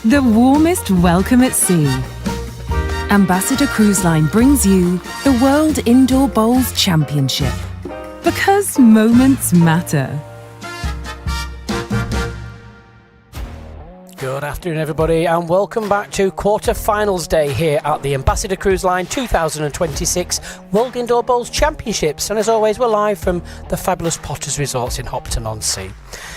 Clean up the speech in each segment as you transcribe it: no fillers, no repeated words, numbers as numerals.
The warmest welcome at sea. Ambassador Cruise Line brings you the World Indoor Bowls Championship. Because moments matter. Good afternoon, everybody, and welcome back to quarter-finals day here at the Ambassador Cruise Line 2026 World Indoor Bowls Championships. And as always, we're live from the fabulous Potters Resorts in Hopton-on-Sea.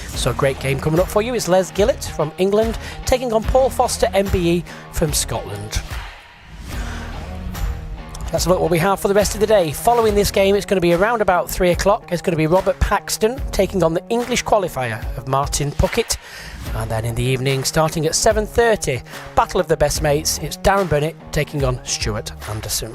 So a great game coming up for you. It's Les Gillett from England taking on Paul Foster, MBE from Scotland. Let's look what we have for the rest of the day. Following this game, it's going to be around about 3 o'clock. It's going to be Robert Paxton taking on the English qualifier of Martin Puckett. And then in the evening, starting at 7:30, Battle of the Best Mates, it's Darren Burnett taking on Stuart Anderson.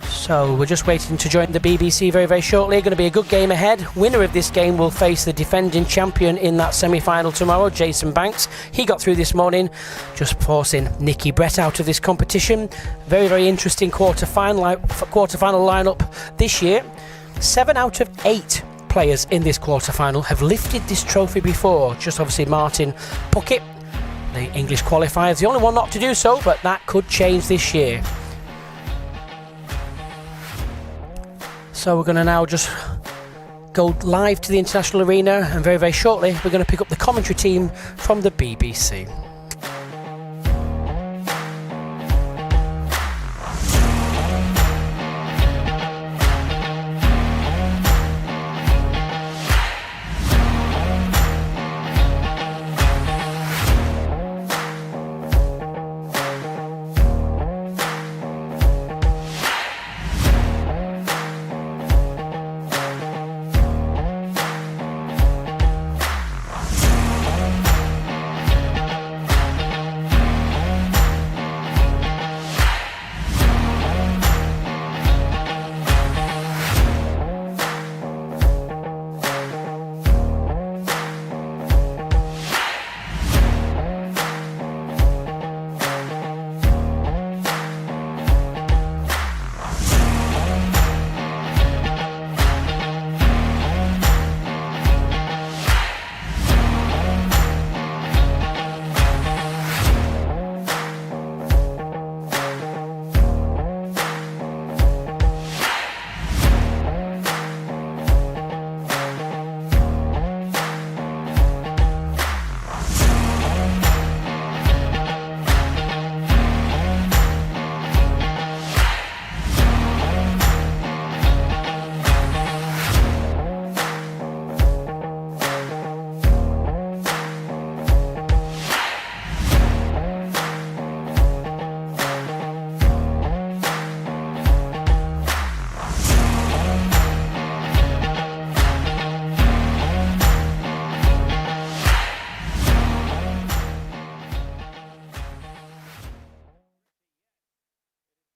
So we're just waiting to join the BBC very, very shortly. Going to be a good game ahead. Winner of this game will face the defending champion in that semi-final tomorrow, Jason Banks. He got through this morning, just forcing Nicky Brett out of this competition. Very, very interesting quarter-final lineup this year. 7 out of 8 players in this quarter-final have lifted this trophy before. Just obviously Martin Puckett, the English qualifier, is the only one not to do so, but that could change this year. So we're going to now just go live to the international arena, and very, very shortly we're going to pick up the commentary team from the BBC.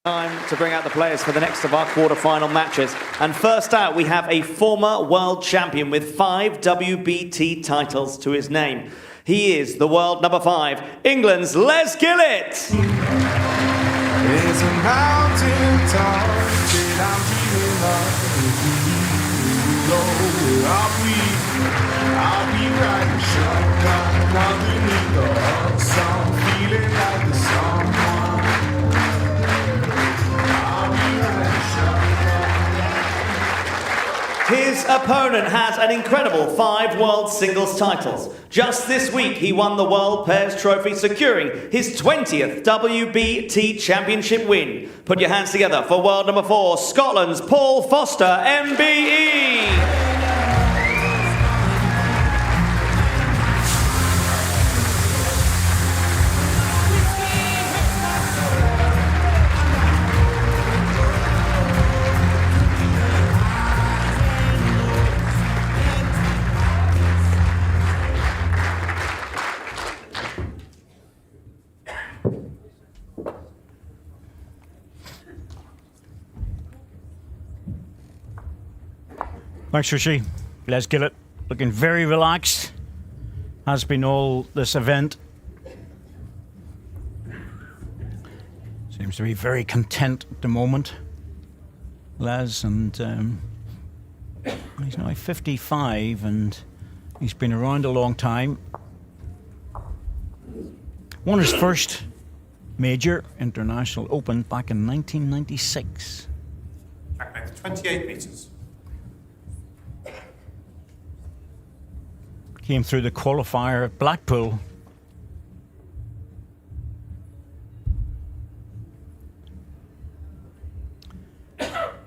Time to bring out the players for the next of our quarter-final matches. And first out, we have a former world champion with 5 WBT titles to his name. He is the world number 5, England's Les Gillett. There's a mountain top that I'm dreaming of. I'll be riding shotgun underneath the hot sun, feeling like the someone. His opponent has an incredible 5 world singles titles. Just this week, he won the World Pairs Trophy, securing his 20th WBT Championship win. Put your hands together for world number 4, Scotland's Paul Foster, MBE. Thanks, Rishi. Les Gillett looking very relaxed. Has been all this event. Seems to be very content at the moment, Les, and he's now 55 and he's been around a long time. Won his first major international open back in 1996. Back length 28 metres. Came through the qualifier at Blackpool.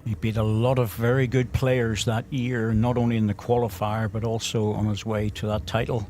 He beat a lot of very good players that year, not only in the qualifier, but also on his way to that title.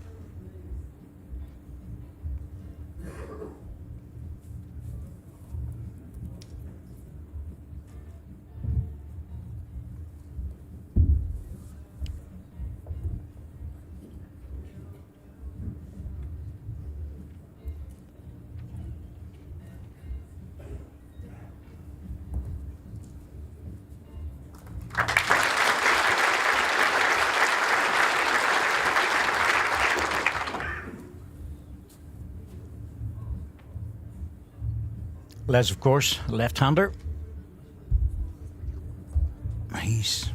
Les, of course, left-hander. He's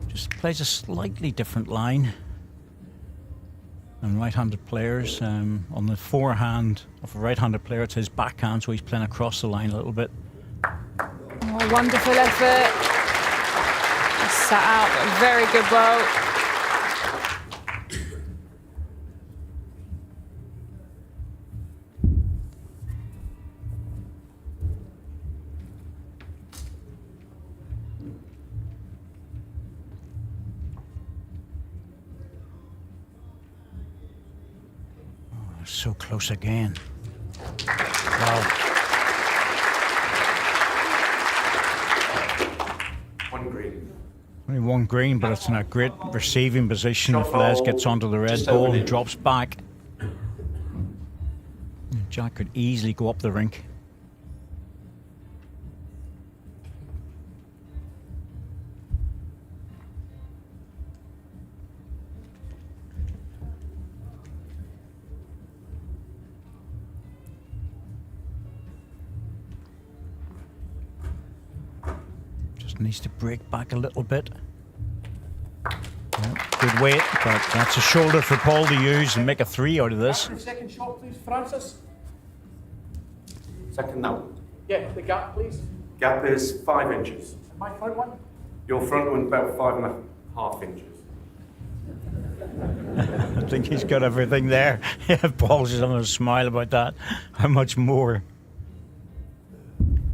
just plays a slightly different line than right-handed players. On the forehand of a right-handed player, it's his backhand, so he's playing across the line a little bit. Oh, wonderful effort. Just sat out a very good ball. So close again. Wow. One green. Only one green, but it's in a great receiving position if Les gets onto the red ball and drops back. Jack could easily go up the rink. Needs to break back a little bit. Yep, good weight, but that's a shoulder for Paul to use and make a 3 out of this. Second shot, please, Francis. Second now. Yeah, the gap, please. Gap is 5 inches. And my front one. Your front one's about 5.5 inches. I think he's got everything there. Yeah, Paul's just having a smile about that. How much more?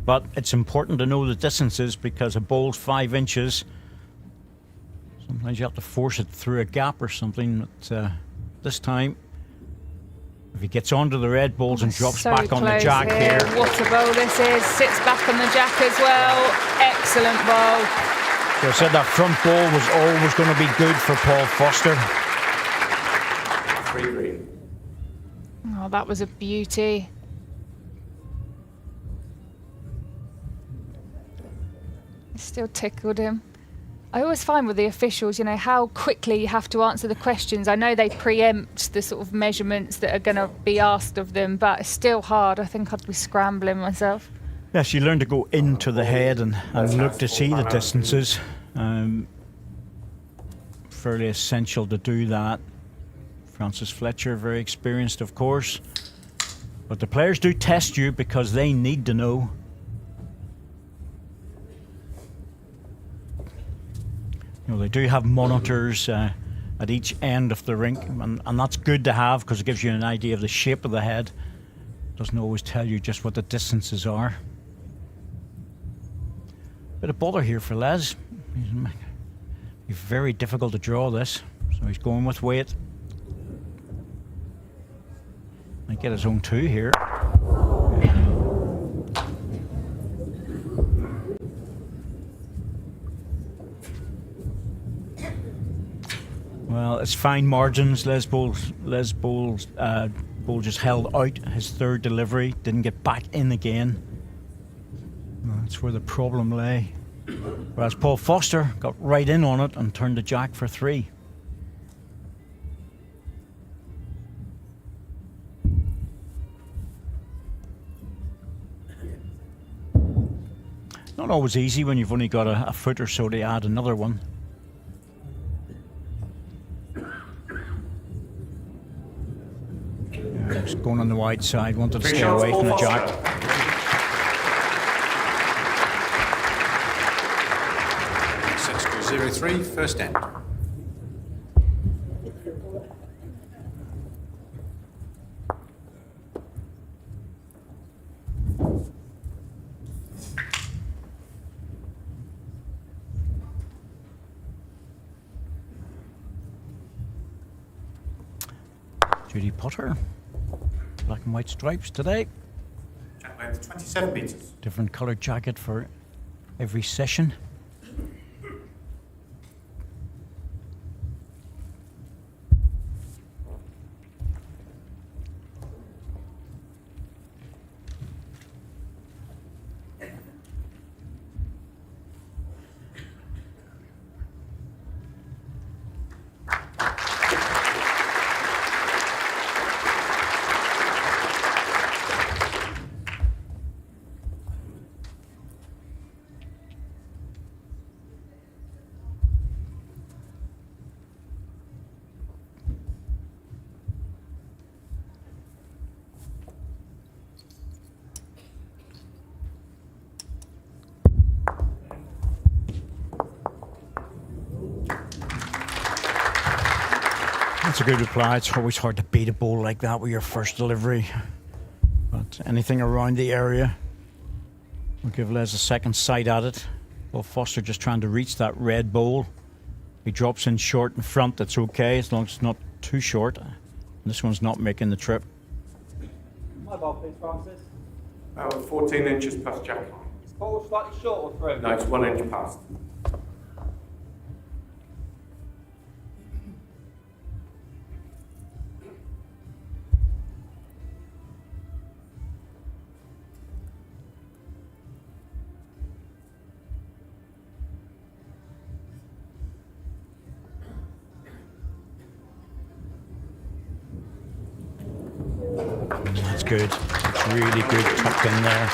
But it's important to know the distances because a bowl's 5 inches. Sometimes you have to force it through a gap or something. But this time, if he gets onto the red balls and drops So back on the close jack here. What a bowl this is. Sits back on the jack as well. Excellent bowl. So I said that front ball was always going to be good for Paul Foster. 3 green. Oh, that was a beauty. Still tickled him. I always find with the officials, you know, how quickly you have to answer the questions. I know they preempt the sort of measurements that are going to be asked of them, but it's still hard. I think I'd be scrambling myself. Yes, you learn to go into the head and look to see the distances. Fairly essential to do that. Francis Fletcher, very experienced, of course. But the players do test you because they need to know. You know, they do have monitors at each end of the rink, and that's good to have because it gives you an idea of the shape of the head. Doesn't always tell you just what the distances are. Bit of bother here for Les. It's very difficult to draw this, so he's going with weight. Might get his own 2 here. Well, it's fine margins. Les Bowl just held out his 3rd delivery, didn't get back in again. That's where the problem lay. Whereas Paul Foster got right in on it and turned the jack for 3. Not always easy when you've only got a foot or so to add another one. going on the wide side, wanted to Three stay shots, away Paul from the Foster. jack. Set score 0-3, first end. Judy Potter, black and white stripes today. Jack length 27 metres. Different coloured jacket for every session. That's a good reply. It's always hard to beat a ball like that with your first delivery. But anything around the area will give Les a second sight at it. Well, Foster just trying to reach that red ball. He drops in short in front, that's okay, as long as it's not too short. This one's not making the trip. My ball, please, Francis. About 14 inches past jack line. Is ball slightly short or through? No, it's 1 inch past. That's good. It's really good tucked in there.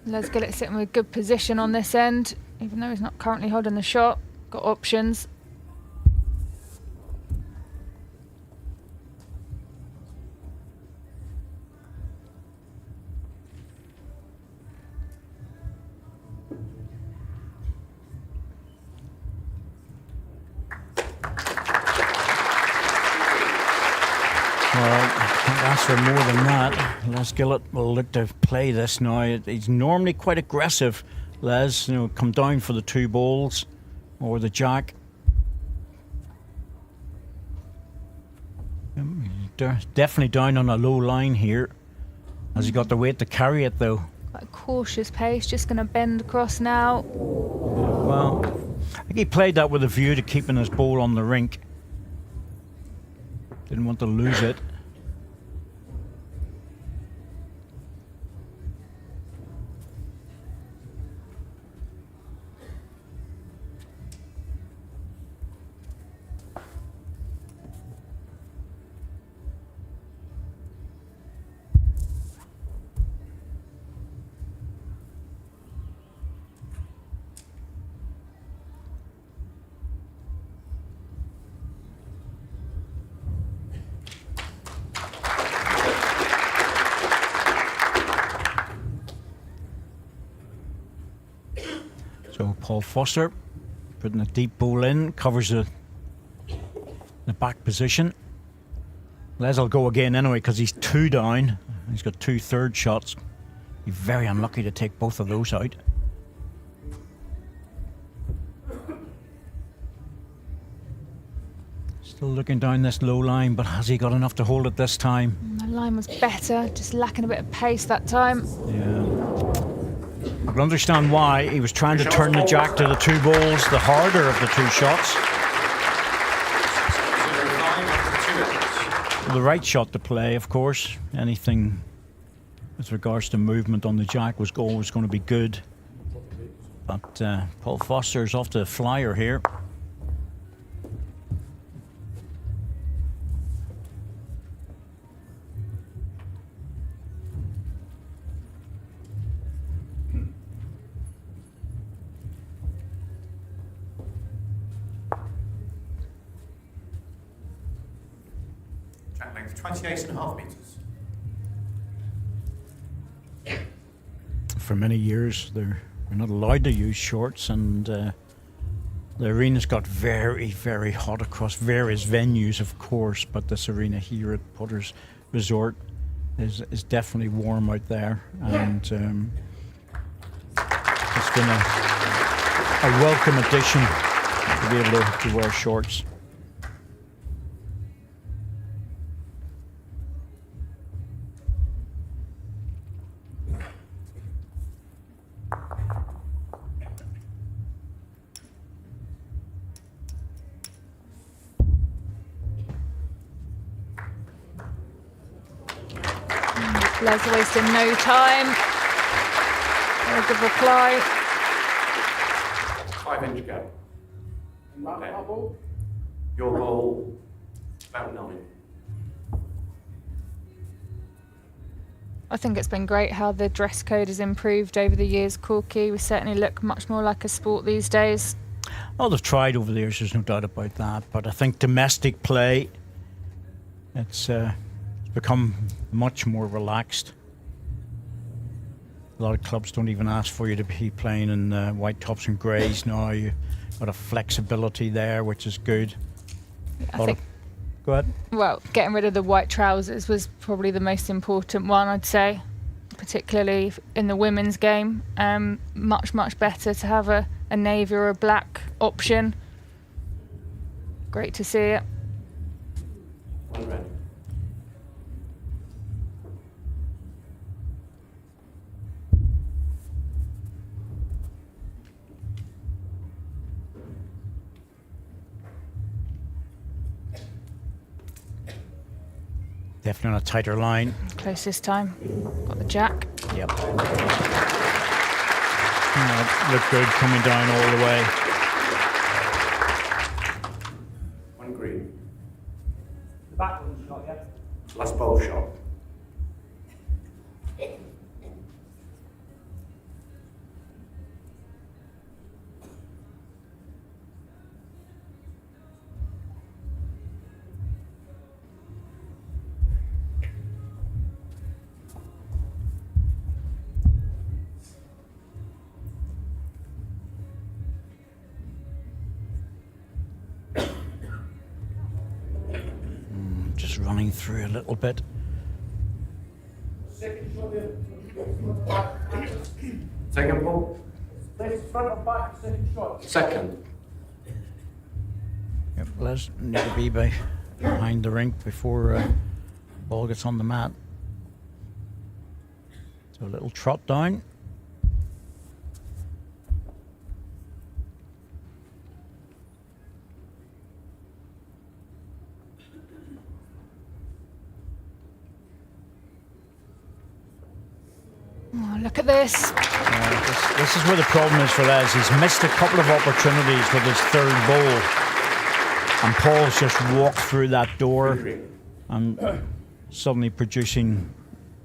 Les Gillett sitting with good position on this end, even though he's not currently holding the shot. Got options. Well, I can't ask for more than that. Les Gillett will look to play this now. He's normally quite aggressive, Les. You know, come down for the two balls or the jack. Definitely down on a low line here. Has he got the weight to carry it though? Quite a cautious pace, just going to bend across now. Well, I think he played that with a view to keeping his ball on the rink. Didn't want to lose it. So Paul Foster putting a deep ball in, covers the back position. Les will go again anyway because he's two down. He's got two third shots. He's very unlucky to take both of those out. Still looking down this low line, but has he got enough to hold it this time? The line was better, just lacking a bit of pace that time. Yeah. I can understand why. He was trying to turn the jack to the two balls, the harder of the two shots. 0-5, 2 ends. The right shot to play, of course. Anything with regards to movement on the jack was always going to be good. But Paul Foster is off to a flyer here. Jack length length 28.5 metres. For many years, they're not allowed to use shorts, and the arena's got very, very hot across various venues, of course, but this arena here at Potter's Resort is definitely warm out there, and it's been a welcome addition to be able to wear shorts. Les wasting no time. Very good reply. 5-inch gap. Your ball, about 9. I think it's been great how the dress code has improved over the years, Corky. We certainly look much more like a sport these days. Well, they've tried over the years, there's no doubt about that, but I think domestic play, it's become much more relaxed. A lot of clubs don't even ask for you to be playing in white tops and greys now. You've got a flexibility there, which is good. Go ahead. Well, getting rid of the white trousers was probably the most important one, I'd say, particularly in the women's game. Much, much better to have a navy or a black option. Great to see it. 1 red. Definitely on a tighter line. Close this time. Got the jack. Yep. Look good coming down all the way. 1 green. The back one's shot, yeah? Last bowl shot. Just running through a little bit. Second shot, Second ball. left, front or back, second shot. Second. Yep, Les need to be behind the rink before ball gets on the mat. So a little trot down. Oh, look at this. This is where the problem is for Les. He's missed a couple of opportunities with his third ball. And Paul's just walked through that door and suddenly producing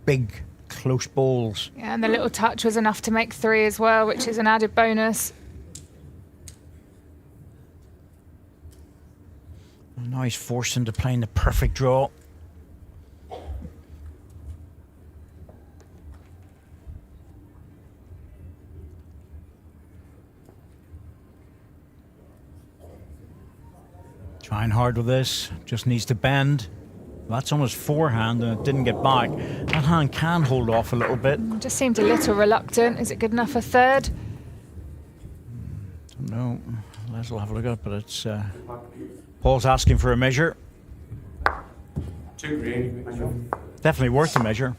big, close balls. Yeah, and the little touch was enough to make 3 as well, which is an added bonus. And now he's forced into playing the perfect draw. Trying hard with this, just needs to bend. That's on his forehand and it didn't get back. That hand can hold off a little bit. Just seemed a little reluctant. Is it good enough for third? Don't know. Les will have a look at it, but it's Paul's asking for a measure. 2 green. Definitely worth a measure.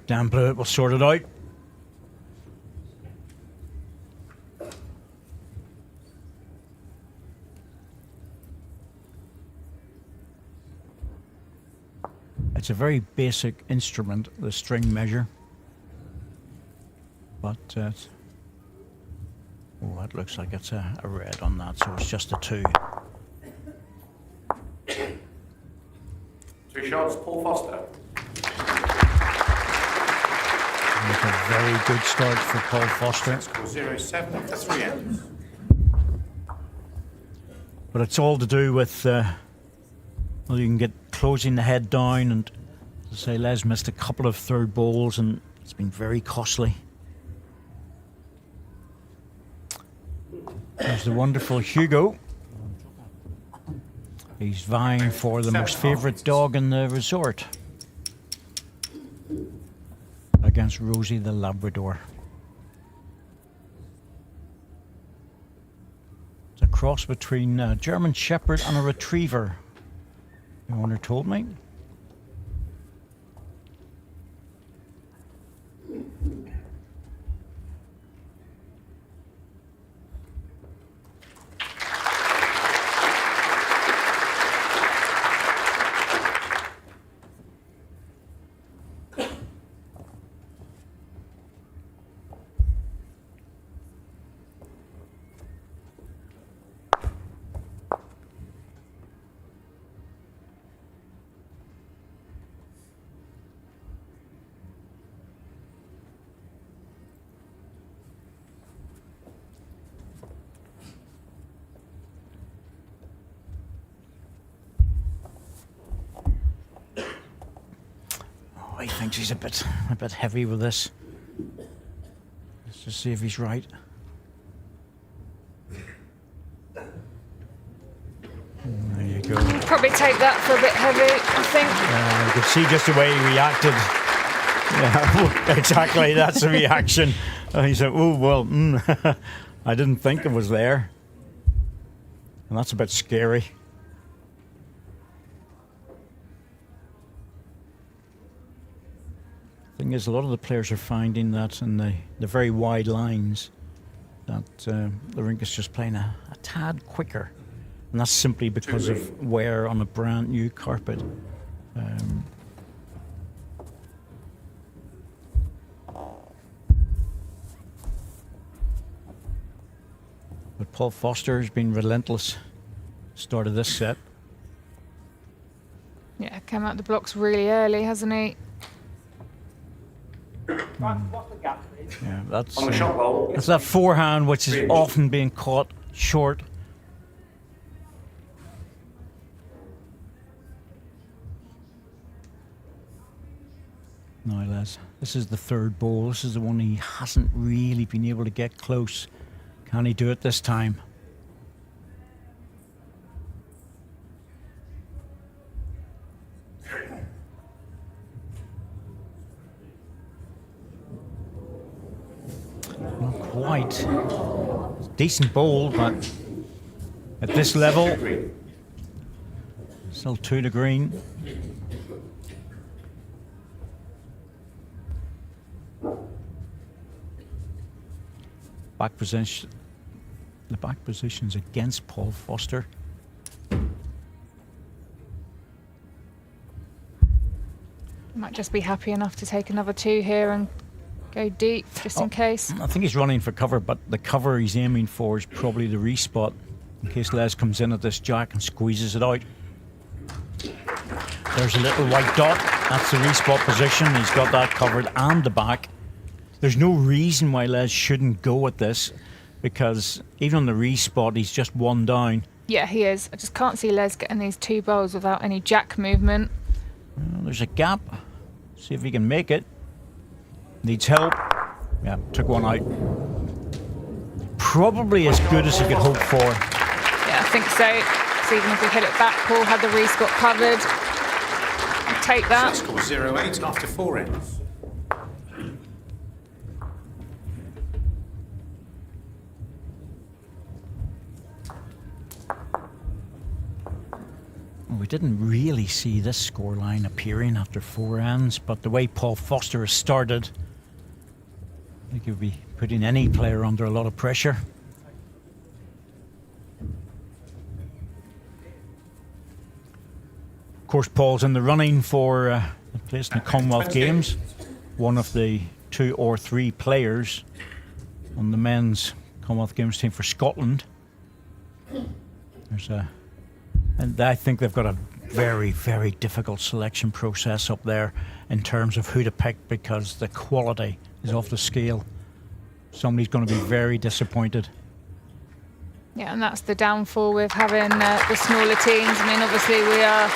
Dan Blewett will sort it out. It's a very basic instrument, the string measure. But, oh, that looks like it's a red on that, so it's just a 2. 2 shots, Paul Foster. With a very good start for Paul Foster. Score 0-7 after 3 ends. But it's all to do with, well, you can get closing the head down, and as I say, Les missed a couple of third bowls, and it's been very costly. There's the wonderful Hugo. He's vying for the most favourite dog in the resort against Rosie the Labrador. It's a cross between a German Shepherd and a Retriever, the owner told me. He thinks he's a bit heavy with this. Let's just see if he's right. There you go. Probably take that for a bit heavy, I think. You could see just the way he reacted. Yeah, exactly. That's the reaction. He said, "Oh well, I didn't think it was there," and that's a bit scary. Thing is, a lot of the players are finding that in the very wide lines that the rink is just playing a tad quicker, and that's simply because of wear on a brand new carpet. But Paul Foster has been relentless. Started this set. Yeah, came out the blocks really early, hasn't he? What's the gap, please? Yeah, that's On the shot bowl. that's that forehand which is often being caught short. Now, Les, this is the third ball. This is the one he hasn't really been able to get close. Can he do it this time? Not quite. Decent bowl, but at this level, still 2 to green. Back position. The back position's against Paul Foster. Might just be happy enough to take another 2 here and go deep, just in case. I think he's running for cover, but the cover he's aiming for is probably the respot, in case Les comes in at this jack and squeezes it out. There's a little white dot. That's the respot position. He's got that covered and the back. There's no reason why Les shouldn't go at this, because even on the respot, he's just 1 down. Yeah, he is. I just can't see Les getting these 2 bowls without any jack movement. Well, there's a gap. See if he can make it. Needs help. Yeah, took 1 out. Probably as good as he could hope for. Yeah, I think so. So even if we hit it back, Paul had the respot covered. I'll take that. Score 0-8 after 4 ends. We didn't really see this scoreline appearing after 4 ends, but the way Paul Foster has started, I think he'll be putting any player under a lot of pressure. Of course, Paul's in the running for a place in the Commonwealth Games, one of the 2 or 3 players on the men's Commonwealth Games team for Scotland. And I think they've got a very, very difficult selection process up there in terms of who to pick, because the quality is off the scale, somebody's going to be very disappointed. Yeah, and that's the downfall with having the smaller teams. I mean, obviously we are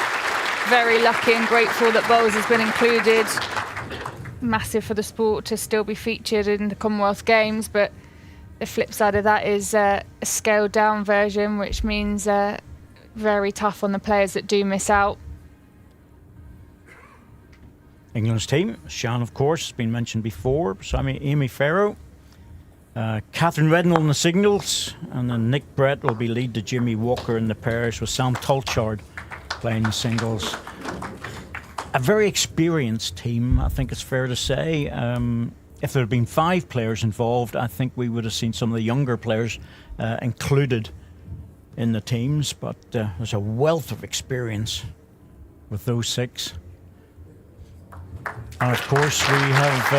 very lucky and grateful that bowls has been included. Massive for the sport to still be featured in the Commonwealth Games, but the flip side of that is a scaled down version, which means very tough on the players that do miss out. England's team, Shan, of course, has been mentioned before. Amy Farrow, Catherine Rednall in the signals, and then Nick Brett will be lead to Jimmy Walker in the pairs, with Sam Tulchard playing the singles. A very experienced team, I think it's fair to say. If there had been 5 players involved, I think we would have seen some of the younger players included in the teams, but there's a wealth of experience with those 6. And of course we have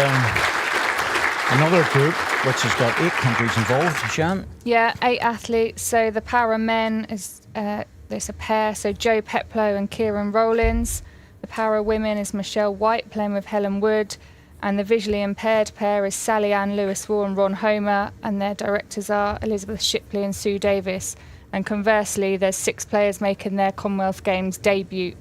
another group which has got 8 countries involved. Shan? Yeah, 8 athletes. So the para men is there's a pair, so Joe Peplow and Kieran Rowlands. The para women is Michelle White playing with Helen Wood, and the visually impaired pair is Sally Ann Lewis-Waugh and Ron Homer, and their directors are Elizabeth Shipley and Sue Davis. And conversely, there's 6 players making their Commonwealth Games debut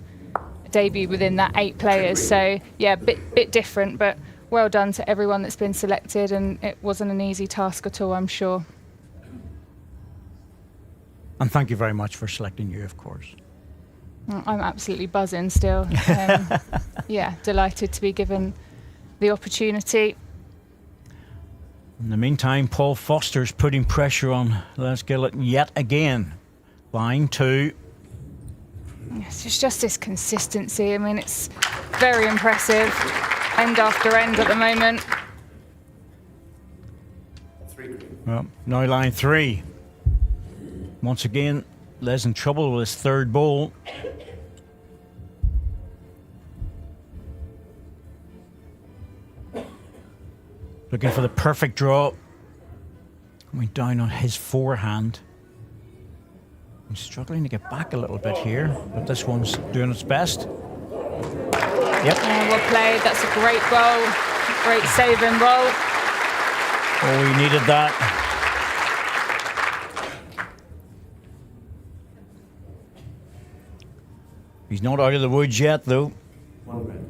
within that 8 players. So yeah, bit different, but well done to everyone that's been selected, and it wasn't an easy task at all, I'm sure. And thank you very much for selecting you, of course. I'm absolutely buzzing still. Yeah, delighted to be given the opportunity. In the meantime, Paul Foster's putting pressure on Les Gillett yet again. Line 2. It's just this consistency. I mean, it's very impressive. End after end at the moment. 3 green. Well, now line 3. Once again, Les in trouble with his 3rd ball. Looking for the perfect draw. Coming down on his forehand. He's struggling to get back a little bit here, but this one's doing its best. Yep. Oh, well played. That's a great bowl. Great saving bowl. Oh, he needed that. He's not out of the woods yet, though. 1 red.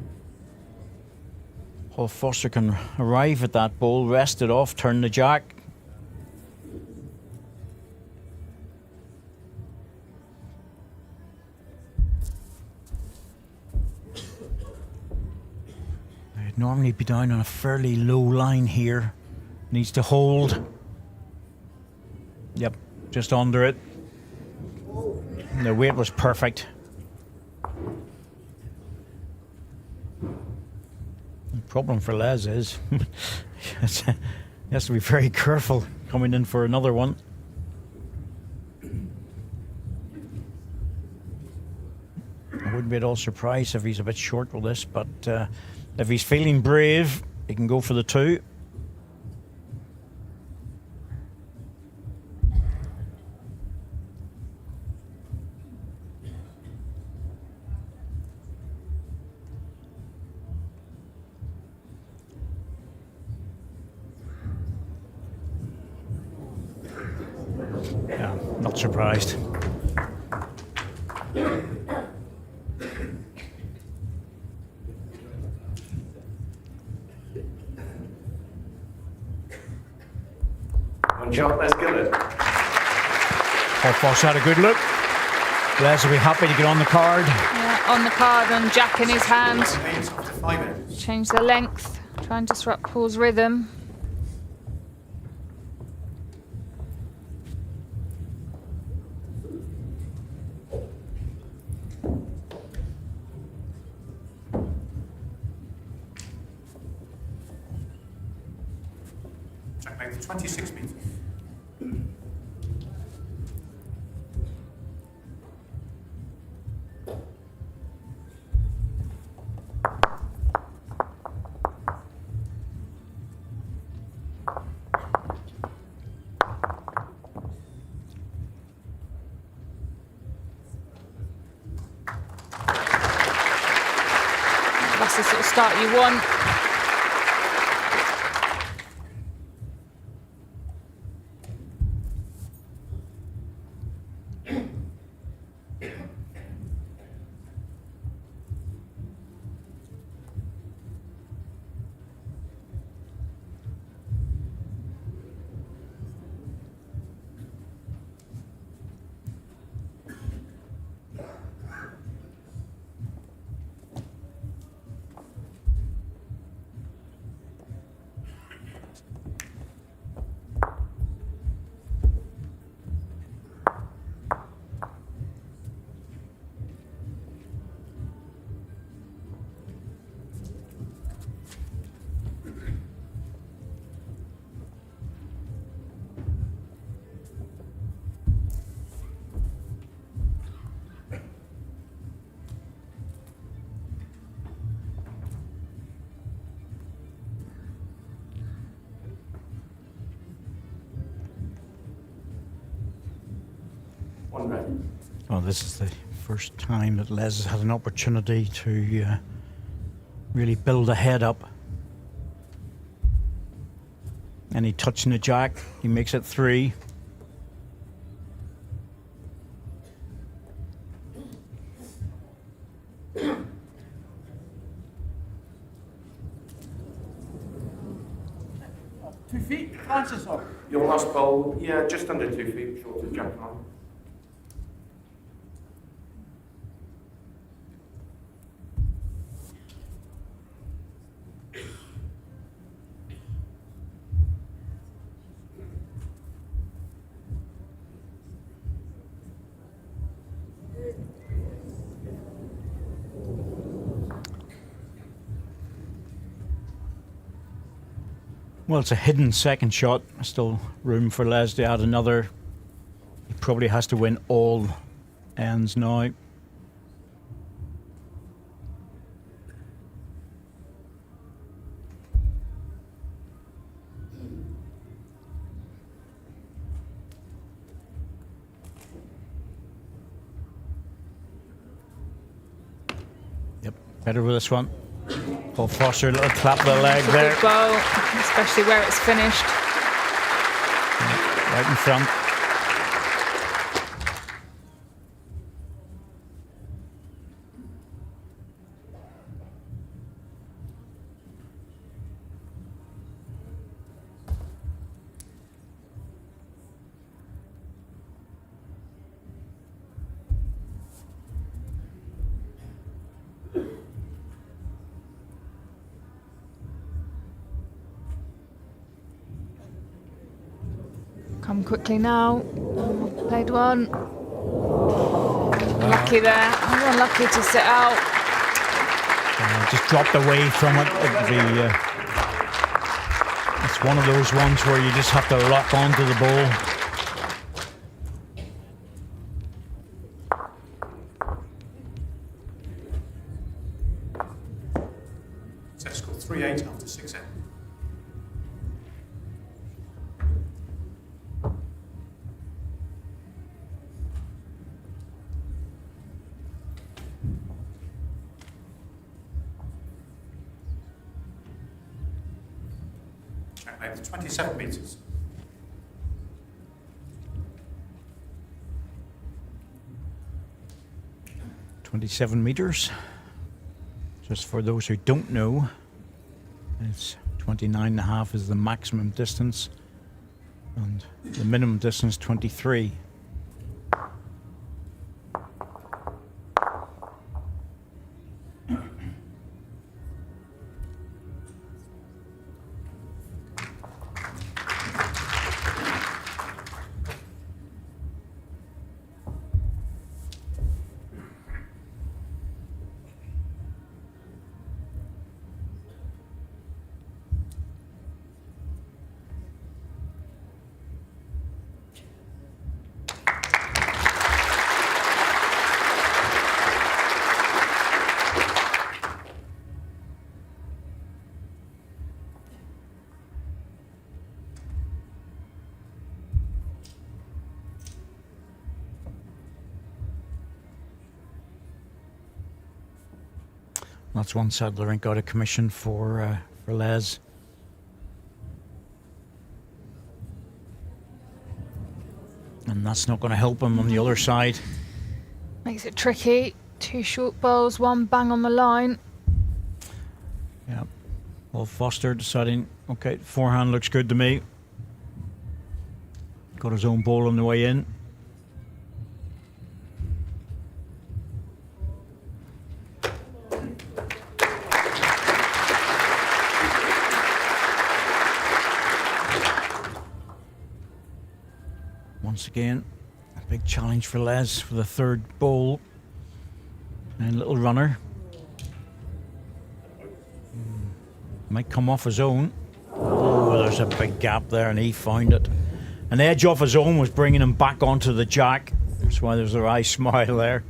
Paul Foster can arrive at that bowl, rest it off, turn the jack. I'd normally be down on a fairly low line here. Needs to hold. Yep, just under it. The weight was perfect. The problem for Les is he has to be very careful coming in for another one. I wouldn't be at all surprised if he's a bit short with this, but if he's feeling brave, he can go for the 2. Yeah, not surprised. One shot, let's get it. Paul Foster had a good look. Les will be happy to get on the card. Yeah, on the card and jack in his hand. Remains up to 5 ends. Change the length. Try and disrupt Paul's rhythm. Track length 26 metres. That's the sort of start you want. One red. Well, this is the first time that Les has had an opportunity to really build a head up. And he touching the jack, he makes it 3. Francis up. Your last bowl, yeah, just under 2 feet short of jack on. Well, it's a hidden second shot. Still room for Les to add another. He probably has to win all ends now. Yep, better with this one. Paul Foster, a little clap of the leg It's a there. good bowl, especially where it's finished. Right in front. Come quickly now. Played one. Lucky there. Unlucky to sit out. Just dropped away from it. It's one of those ones where you just have to lock onto the ball. Set score 3-8 after 6 end. Checkmate, 27 metres. $27 Just for those who don't know, it's 29.5 is the maximum distance, and the minimum distance 23. That's one Sadler ain't got a commission for Les. And that's not going to help him on the other side. Makes it tricky. 2 short bowls, 1 bang on the line. Yeah. Well, Foster deciding, okay, forehand looks good to me. Got his own ball on the way in. Once again, a big challenge for Les for the 3rd bowl. And little runner. Might come off his own. Oh, there's a big gap there, and he found it. An edge off his own was bringing him back onto the jack. That's why there's a wry smile there.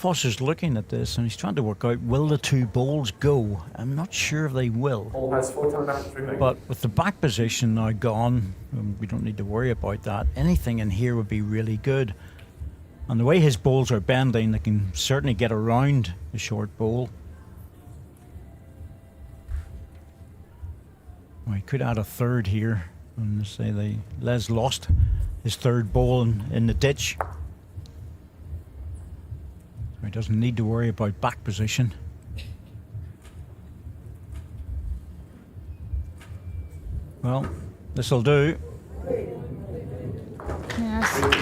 Foster's looking at this and he's trying to work out, will the two balls go? I'm not sure if they will. Ball has 4 timeouts remaining. But with the back position now gone, we don't need to worry about that. Anything in here would be really good. And the way his balls are bending, they can certainly get around the short ball. Well, he could add a third here. And say Les lost his third ball in the ditch. So he doesn't need to worry about back position. Well, this'll do. Yes, it's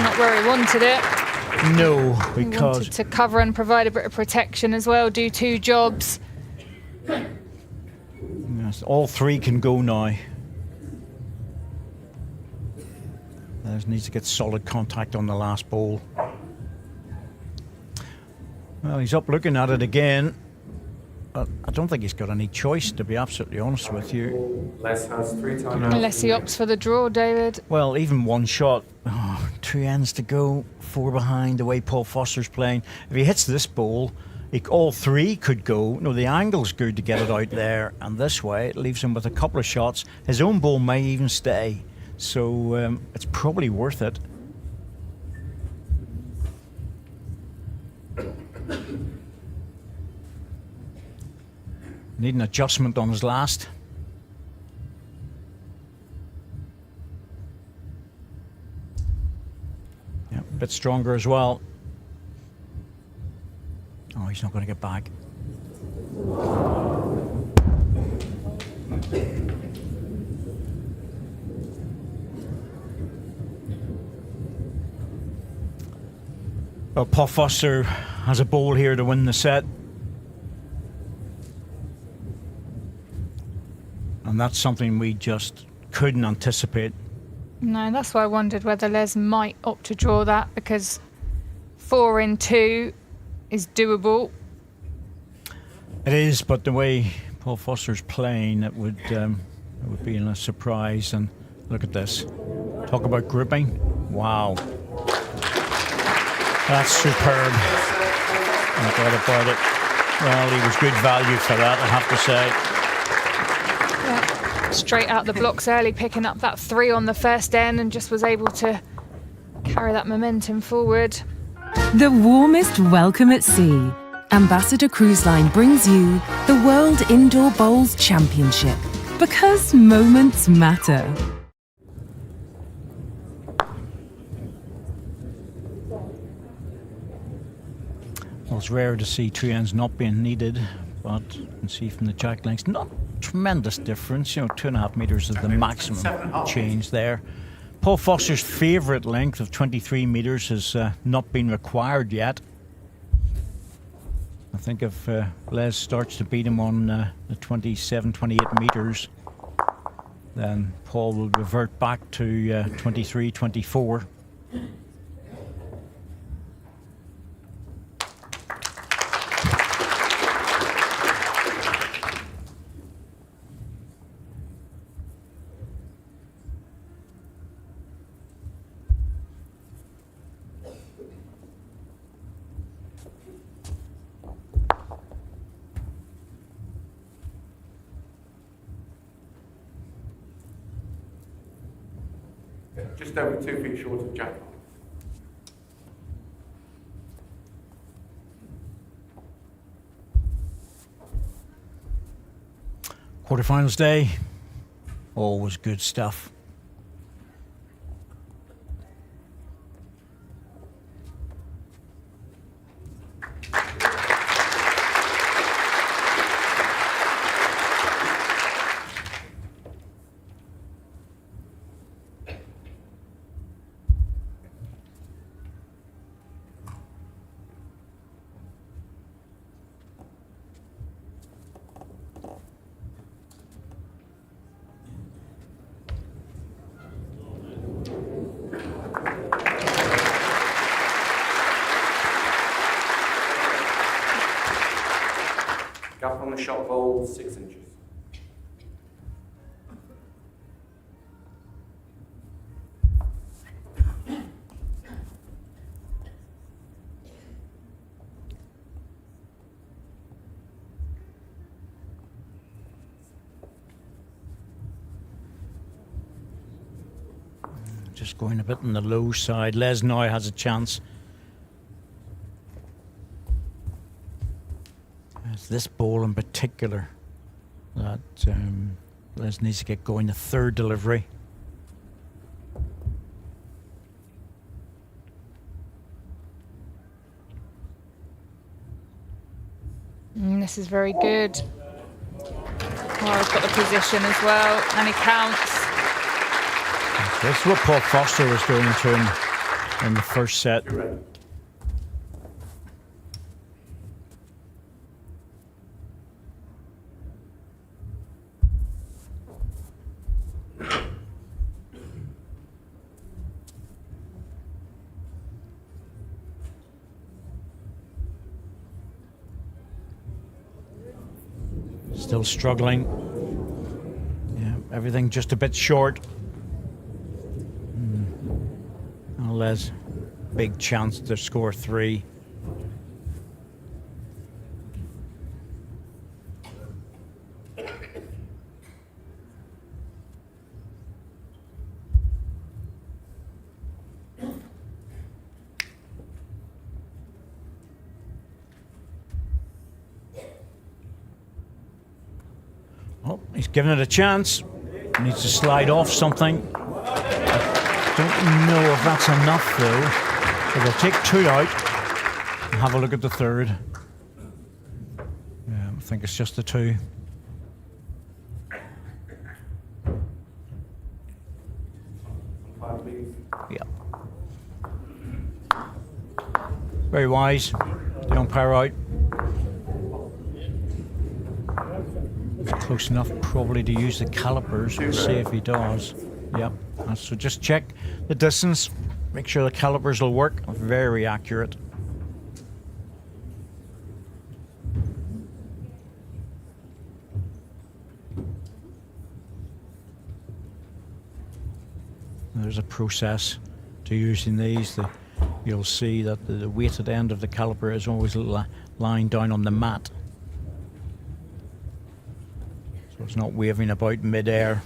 not where he wanted it. No, He because wanted to cover and provide a bit of protection as well, do 2 jobs. yes, all 3 can go now. Les needs to get solid contact on the last ball. Well, he's up looking at it again. I don't think he's got any choice, to be absolutely honest with you. Les has 3 timeouts. Unless he opts for the draw, David. Well, even one shot, 2 ends to go, 4 behind, the way Paul Foster's playing. If he hits this ball, all 3 could go. No, the angle's good to get it out there, and this way it leaves him with a couple of shots. His own ball may even stay, so it's probably worth it. Need an adjustment on his last. Yeah, a bit stronger as well. Oh, he's not going to get back. Well, Paul Foster has a ball here to win the set. And that's something we just couldn't anticipate. No, that's why I wondered whether Les might opt to draw that, because 4 in 2 is doable. It is, but the way Paul Foster's playing, it would be a surprise. And look at this. Talk about gripping. Wow. That's superb. No doubt about it. Well, he was good value for that, I have to say. Straight out the blocks early, picking up that 3 on the first end, and just was able to carry that momentum forward. The warmest welcome at sea. Ambassador Cruise Line brings you the World Indoor Bowls Championship. Because moments matter. Well, it's rare to see 2 ends not being needed, but you can see from the jack lengths, not tremendous difference. 2.5 meters is the maximum change there. Paul Foster's favourite length of 23 meters has not been required yet. I think if Les starts to beat him on the 27, 28 meters, then Paul will revert back to 23, 24. Just over 2 feet short of jack. Quarterfinals day, always good stuff. Gap on the shot ball, 6 inches. just going a bit on the low side. Les now has a chance. It's this ball in particular that Les needs to get going. The third delivery. This is very good. Oh, he's got the position as well, and he counts. That's what Paul Foster was doing to him in the first set. Still struggling. Yeah, everything just a bit short. Les, big chance to score 3. Oh, he's given it a chance. Needs to slide off something. Don't know if that's enough though. So they'll take 2 out and have a look at the third. Yeah, I think it's just the 2. Yeah. Very wise. The umpire out. Close enough probably to use the calipers. We'll see if he does. Yep. So just check the distance. Make sure the calipers will work. Very accurate. There's a process to using these. You'll see that the weighted end of the caliper is always lying down on the mat. So it's not waving about mid-air.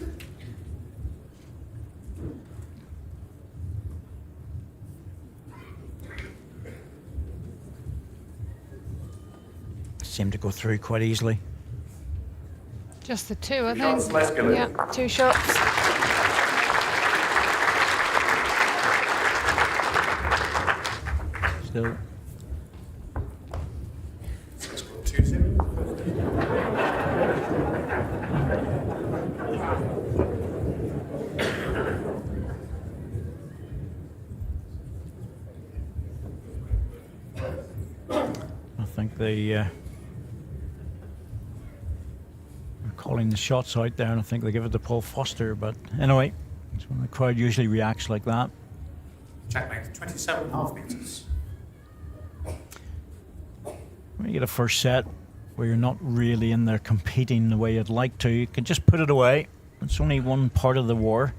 Seemed to go through quite easily. Just the 2, I Shots, think. Les Gillett. Yeah, 2 shots. Still. Score 2-0. I think they're calling the shots out there, and I think they give it to Paul Foster. But anyway, it's when the crowd usually reacts like that. Checkmate, 27.5 metres. When you get a first set where you're not really in there competing the way you'd like to, you can just put it away. It's only one part of the war.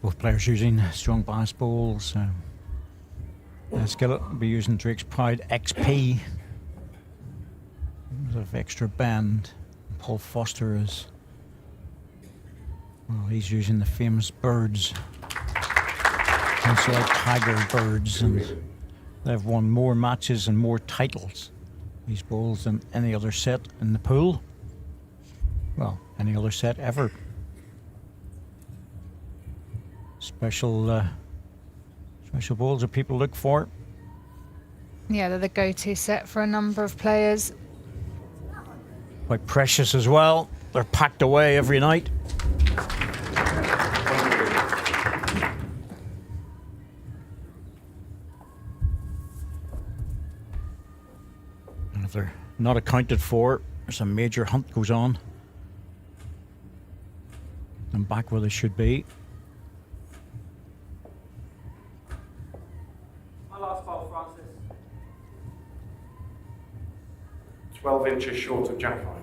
Both players using strong bias balls. Gillett will be using Drake's Pride XP. Of extra bend. Paul Foster is, well, he's using the famous birds. Like Tiger birds, and they've won more matches and more titles these balls than any other set in the pool. Well, any other set ever. Special balls that people look for. Yeah, they're the go-to set for a number of players. Quite precious as well. They're packed away every night. And if they're not accounted for, there's a major hunt goes on. And back where they should be. My last ball, Francis. 12 inches short of jack line.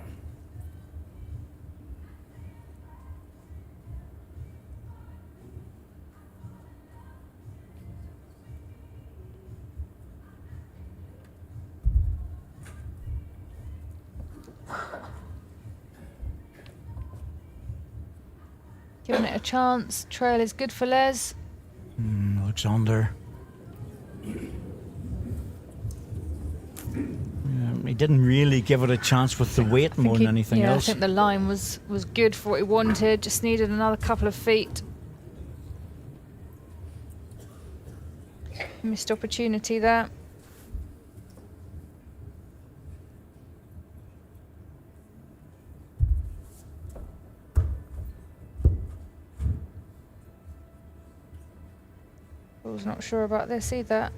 Giving it a chance. Trail is good for Les. Alexander. He didn't really give it a chance with the weight more than anything else. I think the line was good for what he wanted. Just needed another couple of feet. Missed opportunity there. I was not sure about this either.